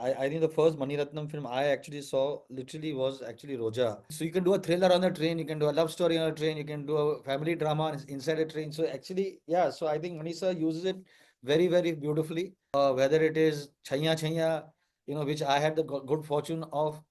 I think the first Mani Ratnam film I actually saw literally was actually Roja. So you can do a thriller on the train, you can do a love story on a train, you can do a family drama inside a train. So actually, yeah, so I think Manisa uses it very, very beautifully. Whether it is Chaiya Chaiya, which I had the good fortune of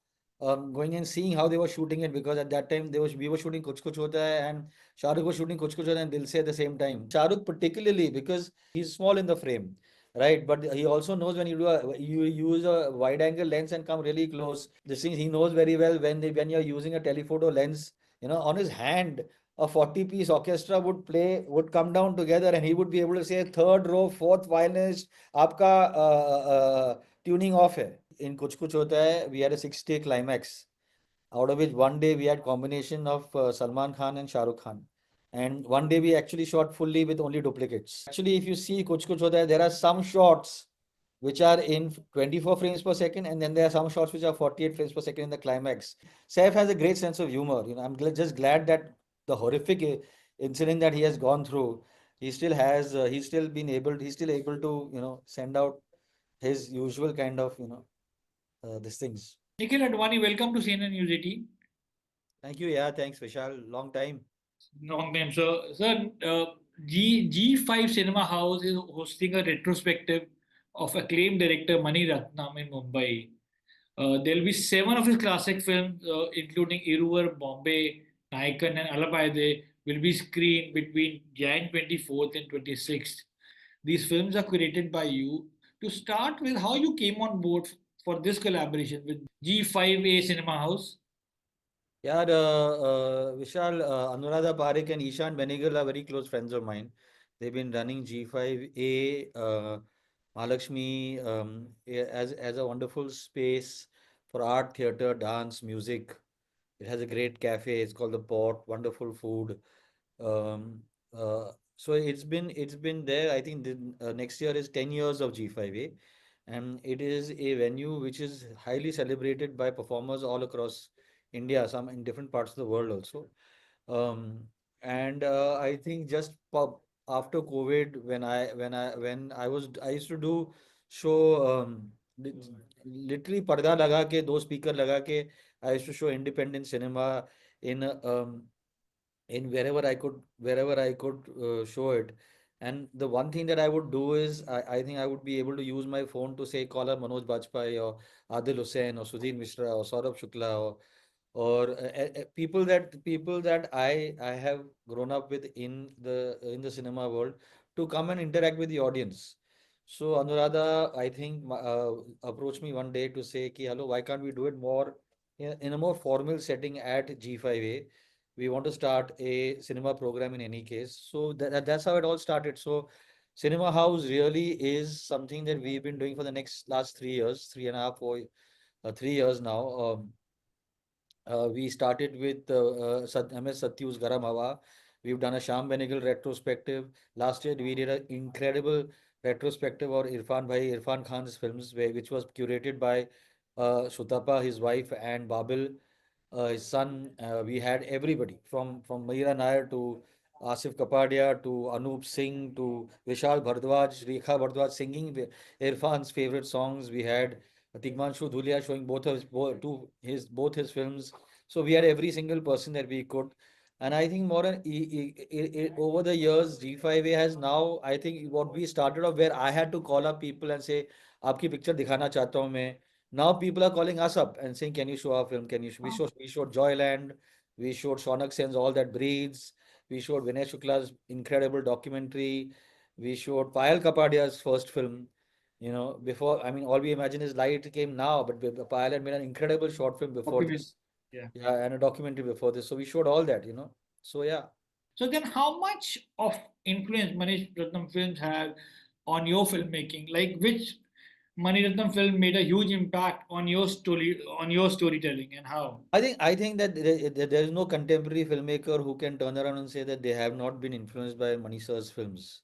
going and seeing how they were shooting it, because at that time we were shooting Kuch Kuch Hota Hai and Shah Rukh was shooting Kuch Kuch Hota Hai and Dil Se at the same time. Shah Rukh particularly because he's small in the frame. Right, but he also knows when you use a wide angle lens and come really close. This thing he knows very well when you're using a telephoto lens, on his hand, a 40-piece orchestra would come down together and he would be able to say third row, fourth violinist, आपका tuning off है. In कुछ कुछ होता है, we had a 6-day climax, out of which one day we had combination of Salman Khan and Shah Rukh Khan. And one day we actually shot fully with only duplicates. Actually, if you see Kuch Kuch Hota Hai, there are some shots which are in 24 frames per second, and then there are some shots which are 48 frames per second in the climax. Saif has a great sense of humor. I'm just glad that the horrific incident that he has gone through, he's still able to, send out his usual kind of, these things. Nikhil Advani, welcome to CNN News 18. Thank you. Yeah, thanks, Vishal. Long time. Long time. So, sir, G5 Cinema House is hosting a retrospective of acclaimed director Mani Ratnam in Mumbai. There'll be seven of his classic films, including Iruvar, Bombay, Naikan, and Alapaide, will be screened between Jan 24th and 26th. These films are curated by you. To start with, how you came on board for this collaboration with G5A Cinema House? Yeah, Vishal, Anuradha Parekh and Ishan Benegal are very close friends of mine. They've been running G5A, Mahalakshmi, as a wonderful space for art, theater, dance, music. It has a great cafe. It's called the Port. Wonderful food. Um, so it's been there. I think next year is 10 years of G5A, and it is a venue which is highly celebrated by performers all across India, some in different parts of the world also. Um, and I think just after COVID, when I used to do show, literally पर्दा लगा के दो speaker लगा के I used to show independent cinema in in wherever I could show it. And the one thing that I would do is I think I would be able to use my phone to say call up Manoj Bajpayee or Adil Hussain or Sudhir Mishra or Saurabh Shukla or people that I have grown up with in the cinema world to come and interact with the audience. So Anuradha, I think approached me one day to say, "Ki, hello, why can't we do it more in a more formal setting at G5A? We want to start a cinema program in any case." So that's how it all started. So Cinema House really is something that we've been doing for the last 3 years, 3.5 or 3 years now. We started with MS Satyu's Garam Hawa. We've done a Sham Benegal retrospective. Last year, we did an incredible retrospective of Irfan Khan's films, which was curated by Shutapa, his wife, and Babil, his son. We had everybody from Meera Nair to Asif Kapadia to Anup Singh to Vishal Bhardwaj, Rekha Bhardwaj singing Irfan's favorite songs. We had Tigmanshu Dhulia showing both his films. So we had every single person that we could. And I think more than over the years, G5A has now, I think what we started off where I had to call up people and say, आपकी picture दिखाना चाहता हूँ मैं. Now people are calling us up and saying, can you show our film? Can you show? We showed Joyland, we showed Shaunak Sen's All That Breathes, we showed Vinay Shukla's incredible documentary, we showed Payal Kapadia's first film. Before, I mean, all we imagine is light came now, but Payal had made an incredible short film before Optimist. this. Yeah. Yeah, and a documentary before this. So we showed all that. So yeah. So then, how much of influence Mani Ratnam films have on your filmmaking? Like, which Mani Ratnam film made a huge impact on your storytelling, and how? I think that there is no contemporary filmmaker who can turn around and say that they have not been influenced by Manisha's films.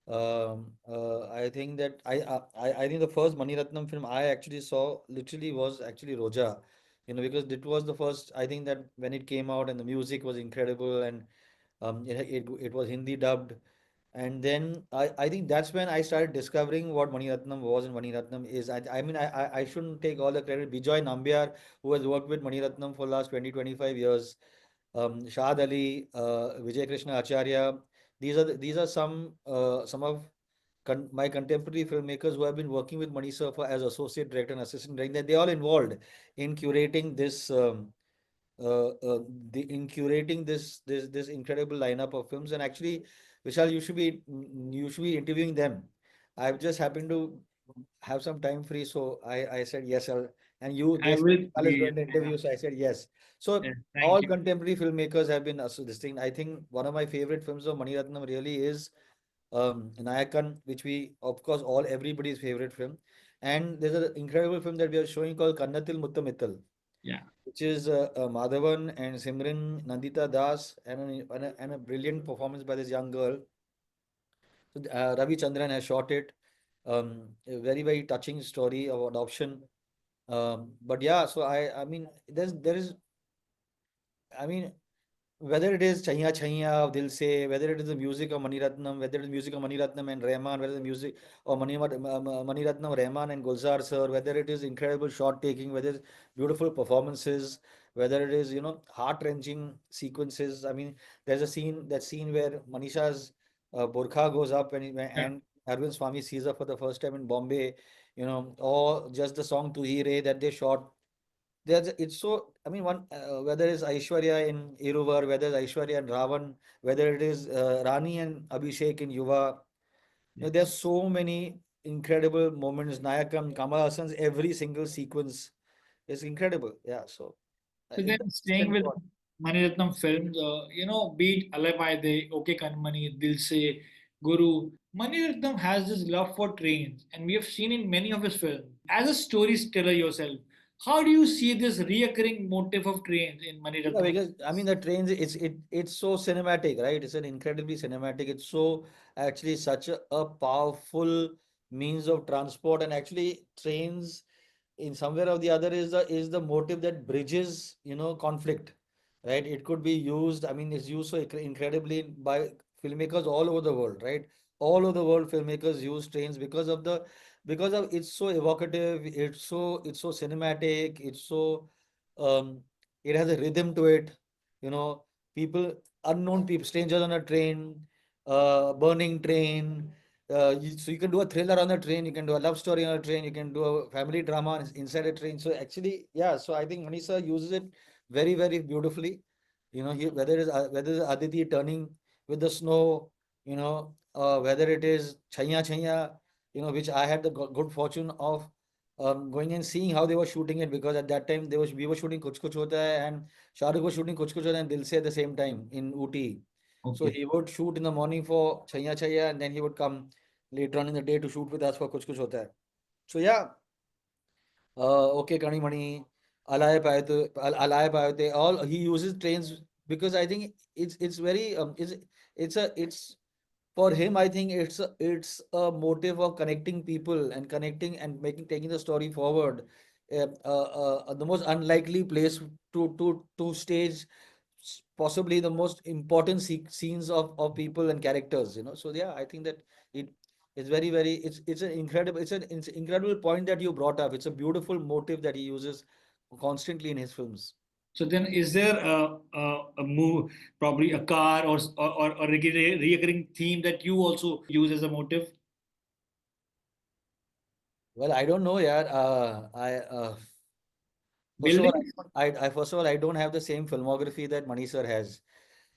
I think that I think the first Mani Ratnam film I actually saw literally was actually Roja, because it was the first. I think that when it came out and the music was incredible and it was Hindi dubbed, And then I think that's when I started discovering what Mani Ratnam was and Mani Ratnam is. I mean, I shouldn't take all the credit. Bijoy Nambiar, who has worked with Mani Ratnam for the last 20-25 years, Shahad Ali, Vijay Krishna Acharya. These are some of my contemporary filmmakers who have been working with Mani sir for as associate director and assistant director. They all involved in curating uh, uh, in curating this incredible lineup of films. And actually, Vishal, you should be interviewing them. I've just happened to have some time free, so I said yes. And I they said will Vishal is be. going to interview, so I said yes. So Thank all you. contemporary filmmakers have been this thing. I think one of my favorite films of Mani Ratnam really is Nayakan, which we, of course, all everybody's favorite film. And there's an incredible film that we are showing called Kannathil Muttamittal, Yeah. which is Madhavan and Simran Nandita Das, and a brilliant performance by this young girl. So, Ravi Chandran has shot it. A very, very touching story of adoption. But yeah, so I mean, there is, I mean, whether it is Chaiya Chaiya of Dil Se, whether it is the music of Mani Ratnam, whether it is music of Mani Ratnam and Rahman, whether the music of Mani Ratnam, Rahman and Gulzar sir, whether it is incredible shot taking, whether it's beautiful performances, whether it is, heart-wrenching sequences. I mean, there's that scene where Manisha's burqa goes up Yeah. and Arvind Swamy sees her for the first time in Bombay, or just the song Tu Hi Re that they shot. It's so, I mean, whether it's Aishwarya in Iruvar, whether it's Aishwarya and Ravan, whether it is Rani and Abhishek in Yuva, there's so many incredible moments. Nayakam, Kamal Hassan's every single sequence is incredible. Yeah, so So then that's staying kind of with what. Mani Ratnam films, be it Alai Okay Kanmani, Dil Se, Guru, Mani Ratnam has this love for trains, and we have seen in many of his films. As a storyteller yourself, how do you see this reoccurring motif of trains in Mani Yeah, Ratnam? because I mean the trains, it's so cinematic, right? It's an incredibly cinematic. It's so actually such a powerful means of transport, and actually trains in somewhere or the other is the motive that bridges conflict, right? It could be used, I mean it's used so incredibly by filmmakers all over the world, right? All over the world filmmakers use trains because of it's so evocative, it's so cinematic, it's so um it has a rhythm to it, you know people, unknown people, strangers on a train, burning train, so you can do a thriller on the train, you can do a love story on a train, you can do a family drama inside a train. So actually, yeah. So I think Manisa uses it very, very beautifully. Whether it's Aditi turning with the snow, whether it is Chaiya Chaiya, which I had the good fortune of going and seeing how they were shooting it, because at that time we were shooting Kuch Kuch Hota Hai and Shah Rukh was shooting Kuch Kuch Hota Hai and Dil Se at the same time in Ooty. So Okay. he would shoot in the morning for Chaiya Chaiya, and then he would come later on in the day to shoot with us for Kuch Kuch Hota Hai. So yeah, okay, Kani Mani, Alaya Payate, all he uses trains because I think it's very it's for him, I think it's a motive of connecting people and connecting and taking the story forward. The most unlikely place to stage possibly the most important scenes of people and characters. So yeah, I think that it it's very, very, it's an incredible point that you brought up. It's a beautiful motive that he uses constantly in his films. So then, is there a move, probably a car or a recurring theme that you also use as a motive? Well, I don't know, yeah. First of all, Buildings? I don't have the same filmography that Mani sir has.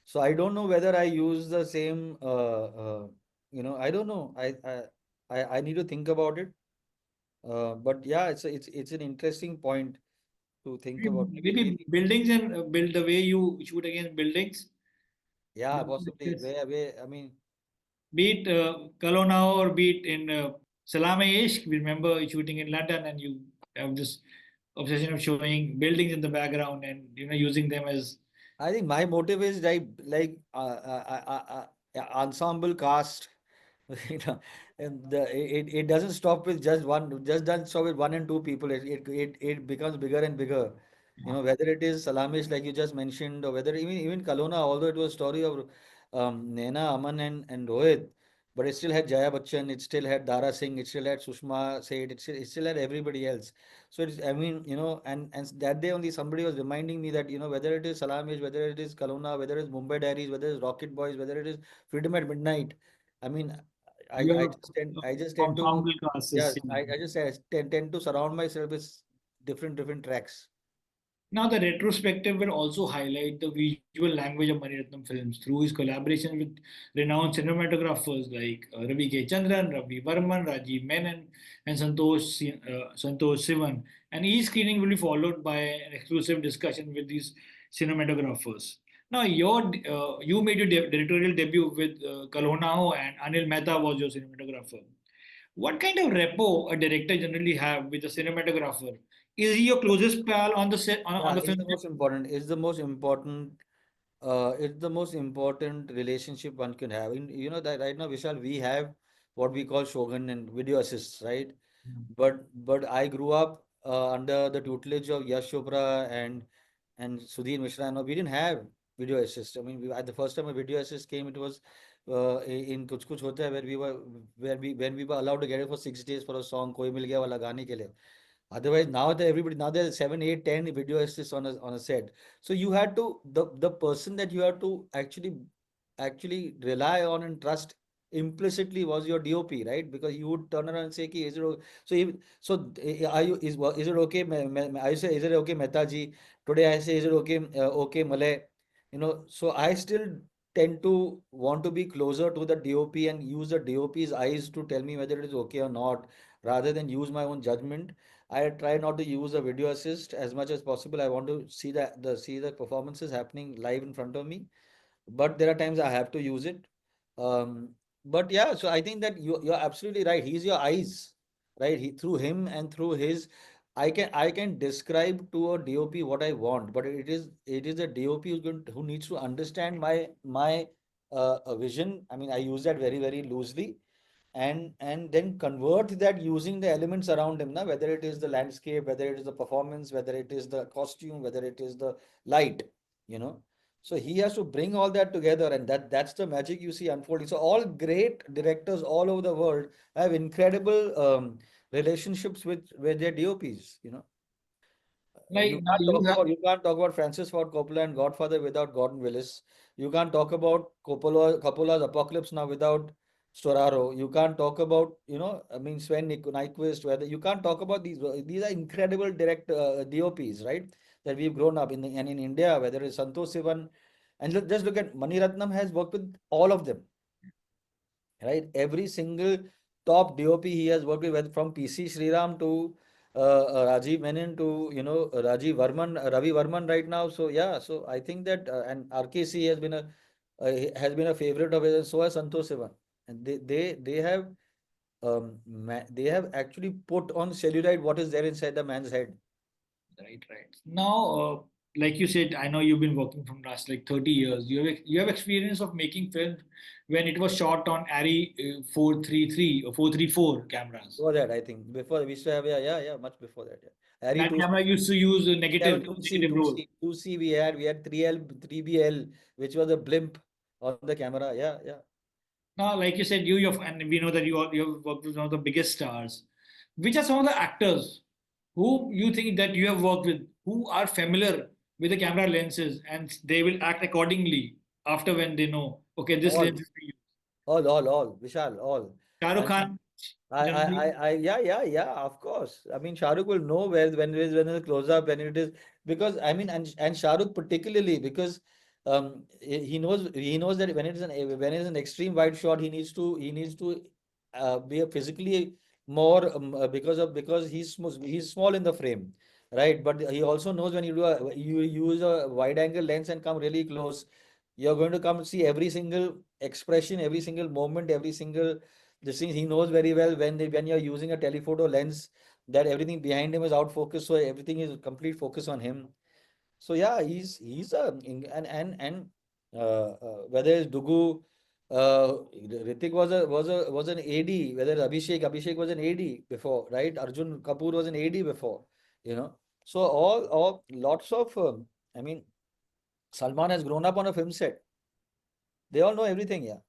So I don't know whether I use the same. I don't know. I need to think about it. But yeah, it's an interesting point to think about. Maybe buildings and build the way you shoot against buildings. Yeah, possibly. Where I mean, Be it Kelowna or be it in Salame Ishq, remember shooting in London and you have this obsession of showing buildings in the background and using them as I think my motive is like ensemble cast. And it doesn't stop with just doesn't stop with one and two people. It becomes bigger and bigger. Whether it is Salamish like you just mentioned, or whether even Kalona, although it was a story of Nena, Aman, and Rohit. but it still had Jaya Bachchan, it still had Dara Singh, it still had Sushma Seth, it still had everybody else. So it's, I mean, and that day only somebody was reminding me that, whether it is Salamish, whether it is Kalona, whether it's Mumbai Diaries, whether it's Rocket Boys, whether it is Freedom at Midnight. I mean, You have I just tend to, ensemble classes. yes, I just tend to surround myself with different tracks. Now, the retrospective will also highlight the visual language of Mani Ratnam films through his collaboration with renowned cinematographers like Ravi K. Chandran, Ravi Varman, Rajiv Menon, and Santosh Sivan. And each screening will be followed by an exclusive discussion with these cinematographers. Now, you made your directorial debut with Kalonao, and Anil Mehta was your cinematographer. What kind of rapport a director generally have with a cinematographer? Is he your closest pal on the set on Yeah, the film? it's the most important relationship one can have. That right now, Vishal, we have what we call Shogun and video assists, right? But I grew up under the tutelage of Yash Chopra and Sudhir Mishra. No, we didn't have video assist. I mean, at the first time a video assist came, it was in Kuch Hota Hai, where we when we were allowed to get it for 6 days for a song, Koi Mil Gaya wala gaane ke liye. Otherwise, now there's 7, 8, 10 video assists on a set. So you had to the person that you have to actually rely on and trust implicitly was your DOP, right? Because you would turn around and say, "Ki, is it okay?" So are you is it okay? I say, is it okay, Mehta ji? Today I say, is it okay? Okay, Malay. So I still tend to want to be closer to the DOP and use the DOP's eyes to tell me whether it is okay or not, rather than use my own judgment. I try not to use a video assist as much as possible. I want to see the performances happening live in front of me, but there are times I have to use it. Um, but yeah, so I think that you're absolutely right. He's your eyes, right? Through him and through his, I can describe to a DOP what I want, but it is a DOP who needs to understand my vision. I mean, I use that very loosely, and then convert that using the elements around him, na? Whether it is the landscape, whether it is the performance, whether it is the costume, whether it is the light, you know. So he has to bring all that together, and that's the magic you see unfolding. So all great directors all over the world have incredible relationships with their DOPs, you know. Like now you have You can't talk about Francis Ford Coppola and Godfather without Gordon Willis. You can't talk about Coppola's Apocalypse Now without Storaro. You can't talk about, I mean, Nyquist. Whether you can't talk about these are incredible DOPs, right? That we've grown up and in India, whether it's Santosh Sivan, and just look at Mani Ratnam has worked with all of them, right? Every single top DOP he has worked with, from PC Sriram to Rajiv Menon to Ravi Varman right now. So yeah, so I think that and RKC has been a favorite of his, and so has Santosh Sivan, and they have actually put on cellulite what is there inside the man's head. right. Now, like you said, I know you've been working from last like 30 years. You have experience of making films when it was shot on ARRI 433 or 434 cameras. Before that, I think before we used to have, yeah, much before that. Yeah, Harry That two camera used to use a have a negative 2C, negative roll. 2C, 2C we had 3L, 3BL, which was a blimp on the camera. Yeah, yeah. Now, like you said, and we know that you have worked with one of the biggest stars. Which are some of the actors who you think that you have worked with who are familiar with the camera lenses and they will act accordingly after when they know, okay, this All, lens is for you. all, Vishal, all. Shah Rukh I mean, Khan, generally. yeah, of course. I mean, Shah Rukh will know when it's close up, when it is, because I mean, and Shah Rukh particularly, because he knows that when it's an extreme wide shot, he needs to be a physically more because he's small in the frame, right? But he also knows when you use a wide angle lens and come really close, you're going to come see every single expression, every single moment, every single this thing. He knows very well when you're using a telephoto lens, that everything behind him is out focus, so everything is complete focus on him. So yeah, he's and whether it's Dugu, Hrithik was an AD, whether Abhishek was an AD before, right? Arjun Kapoor was an AD before, you know. So all lots of I mean, Salman has grown up on a film set. They all know everything, yeah.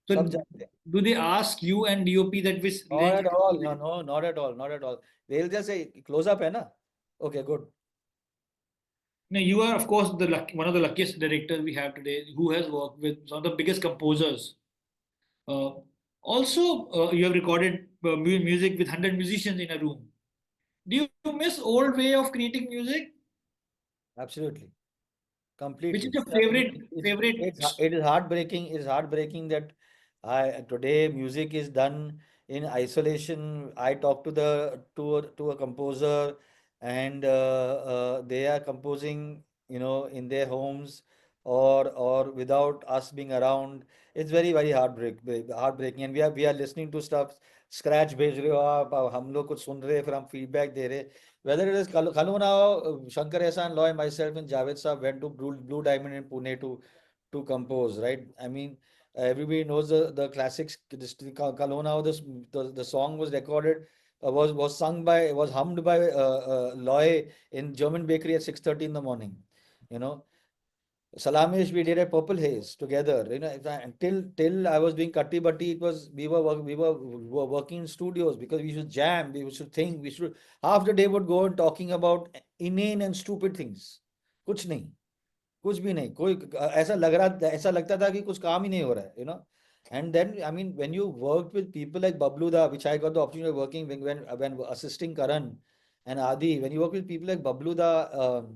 So सब जानते हैं. do they ask you and DOP that which Not lens at you should all. shoot No, in? no, not at all. Not at all. They'll just say close up है ना. Okay, good. No, you are of course one of the luckiest directors we have today who has worked with some of the biggest composers. Uh, Also, you have recorded music with 100 musicians in a room. Do you miss old way of creating music? Absolutely. Which is Completely. your I mean, favorite? it is heartbreaking. It's heartbreaking that I today music is done in isolation. I talk to a composer, and they are composing, in their homes or without us being around. It's very heartbreaking. And we are listening to stuff. Scratch भेज रहे हो आप, हम लोग कुछ सुन रहे हैं, फिर हम फीडबैक दे रहे. Whether it is Kalunao, Shankar Ehsan, Loy, myself, and Javed Saab went to Blue Diamond in Pune to compose, right? I mean, everybody knows the classics. Kalunao, the song was recorded, was sung by, was hummed by Loy in German bakery at 6:30 in the morning. You know, Salamish, we did a Purple Haze together. Till I was doing Katti Batti, it was we were working in studios because we should jam, we should think, we should half the day would go on talking about inane and stupid things. कुछ नहीं, कुछ भी नहीं, कोई ऐसा लगता था कि कुछ काम ही नहीं हो रहा है, And then, I mean, when you worked with people like Babluda, which I got the opportunity of working when assisting Karan and Adi, when you work with people like Babluda,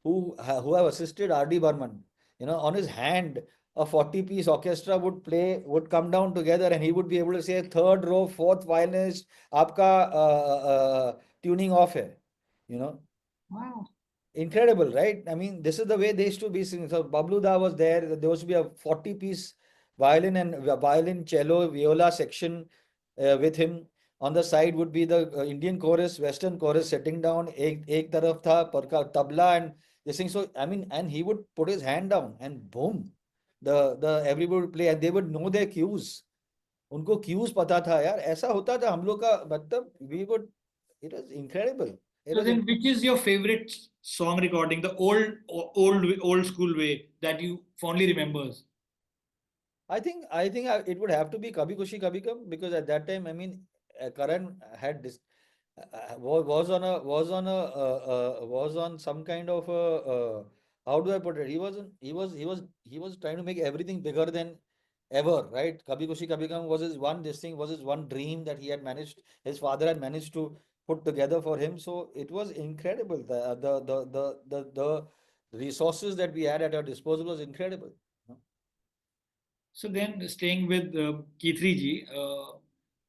who have assisted R.D. Burman, on his hand, a 40-piece orchestra would come down together, and he would be able to say, third row, fourth violinist, आपका tuning off है, you know. Wow. Incredible, right? I mean, this is the way they used to be singing. So Bablu Da was there. There used to be a 40-piece violin, cello, viola section with him. On the side would be the Indian chorus, Western chorus sitting down. Ek taraf tha, parka, tabla and this thing. So, I mean, and he would put his hand down and boom, the everybody would play and they would know their cues. उनको cues पता था यार. ऐसा होता था हम लोग का मतलब we would. It was incredible. It So was then, which is your favorite song recording, the old school way that you fondly remembers? I think it would have to be Kabhi Khushi Kabhi Gum because at that time, I mean, Karan had this was on some kind of a how do I put it? He was trying to make everything bigger than ever, right? Kabhi Khushi Kabhi Gum was his one this thing was his one dream that his father had managed to put together for him. So it was incredible. The resources that we had at our disposal was incredible. So then, staying with K3G,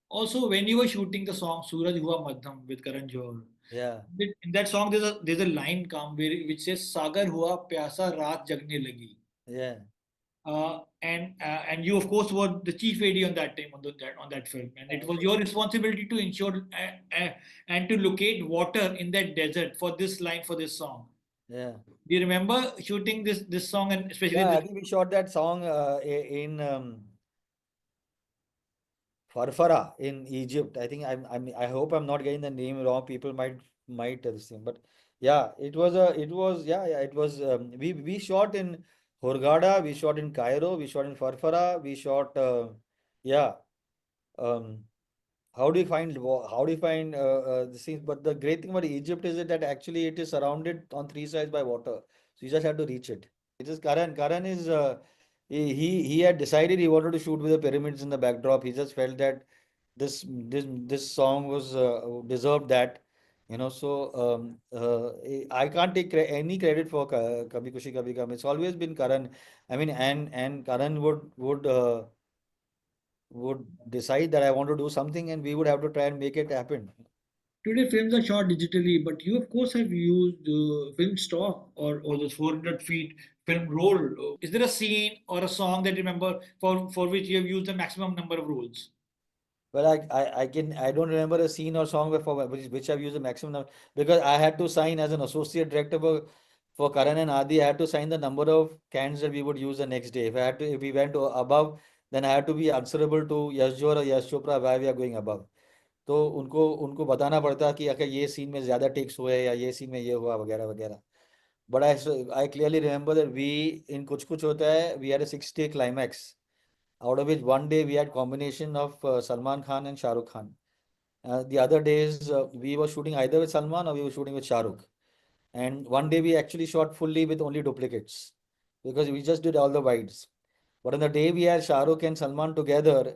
also when you were shooting the song Suraj Hua Madham with KaranJohar, Yeah, in that song there's a line come which says Sagar hua pyasa raat jagne lagi. yeah. And you of course were the chief AD on that time on that film, and it was your responsibility to ensure and to locate water in that desert for this line for this song. Yeah. Do you remember shooting this song and especially Yeah, this? I think we shot that song in Farfara in Egypt. I think I hope I'm not getting the name wrong. People might this thing, but yeah, it was we shot in Hurghada, we shot in Cairo, we shot in Farfara, we shot yeah. Um, how do you find the scenes? But the great thing about Egypt is that actually it is surrounded on three sides by water, so you just have to reach it. It is Karan. Karan is he had decided he wanted to shoot with the pyramids in the backdrop. He just felt that this song was deserved that, So I can't take any credit for Kabhi Khushi Kabhi Gum. It's always been Karan. I mean, and Karan would decide that I want to do something, and we would have to try and make it happen. Today, films are shot digitally, but you, of course, have used film stock or the 400 feet film roll. Is there a scene or a song that you remember for which you have used the maximum number of rolls? Well, I don't remember a scene or song before which I've used the maximum number because I had to sign as an associate director for Karan and Adi. I had to sign the number of cans that we would use the next day. If we went to above, then I had to be answerable to Yash Johar or Yash Chopra why we are going above. तो उनको बताना पड़ता कि अगर ये scene में ज्यादा takes हुए या ये सीन में ये हुआ वगैरह वगैरह. But I clearly remember that we in कुछ कुछ होता है we had a 6-day climax. out of which one day we had combination of Salman Khan and Shah Rukh Khan. The other days we were shooting either with Salman or we were shooting with Shah Rukh. And one day we actually shot fully with only duplicates because we just did all the wides. But on the day we had Shah Rukh and Salman together,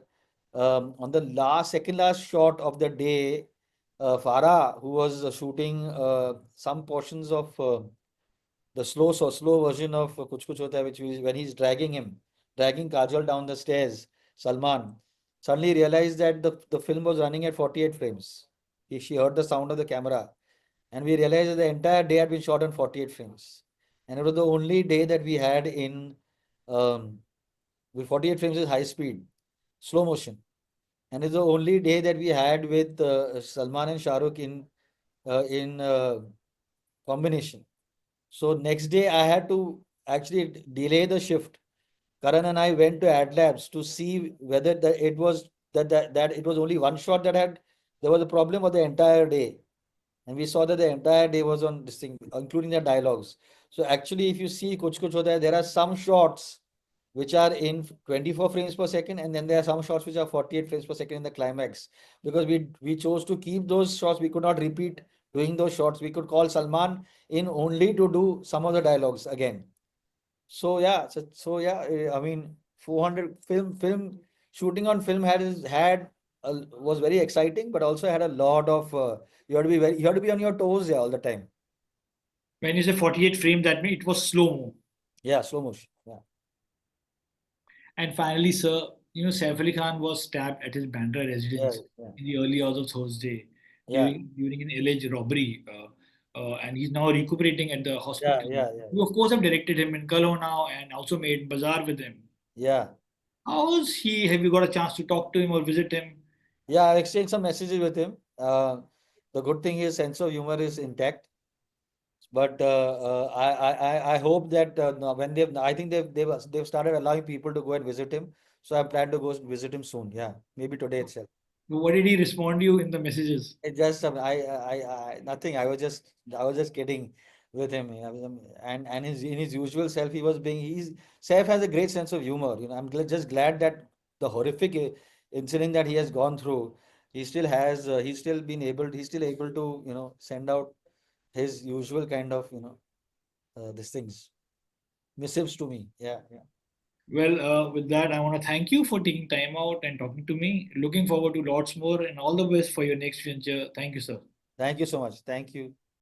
on the second last shot of the day, Farah, who was shooting some portions of the slow version of Kuch Kuch Hota Hai, when he's dragging Kajol down the stairs, Salman suddenly realized that the film was running at 48 frames. She heard the sound of the camera, and we realized that the entire day had been shot on 48 frames. And it was the only day that we had in um, with 48 frames is high speed, slow motion. And it's the only day that we had with Salman and Shah Rukh in combination. So next day I had to actually delay the shift. Karan and I went to Ad Labs to see whether that it was only one shot that had there was a problem for the entire day. And we saw that the entire day was on this thing, including the dialogues. So actually, if you see Kuch Kuch Hota Hai, there are some shots which are in 24 frames per second, and then there are some shots which are 48 frames per second in the climax. Because we chose to keep those shots, we could not repeat doing those shots. We could call Salman in only to do some of the dialogues again. I mean, 400 film shooting on film was very exciting, but also had a lot of you have to be on your toes, yeah, all the time. When you say 48 frame, that means it was slow mo. Yeah, slow motion. Yeah, And finally, sir, Saif Ali Khan was stabbed at his Bandra yeah, residence yeah, in the early hours of Thursday yeah, during an alleged robbery. And he's now recuperating at the yeah, hospital. yeah, yeah, You, of course, have directed him in Kalo now and also made Bazaar with him. yeah. How's he? Have you got a chance to talk to him or visit him? Yeah, I exchanged some messages with him. The good thing is sense of humor is intact. But I hope that no, when I think they've started allowing people to go and visit him. So I plan to go visit him soon. Yeah, maybe today itself. What did he respond to you in the messages? It just nothing. I was just kidding with him. And in his usual self, he's Saif has a great sense of humor. I'm just glad that the horrific incident that he has gone through, he's still able to send out his usual kind of these things missives to me. Yeah, yeah. Well, with that, I want to thank you for taking time out and talking to me. Looking forward to lots more and all the best for your next venture. Thank you, sir. Thank you so much. Thank you.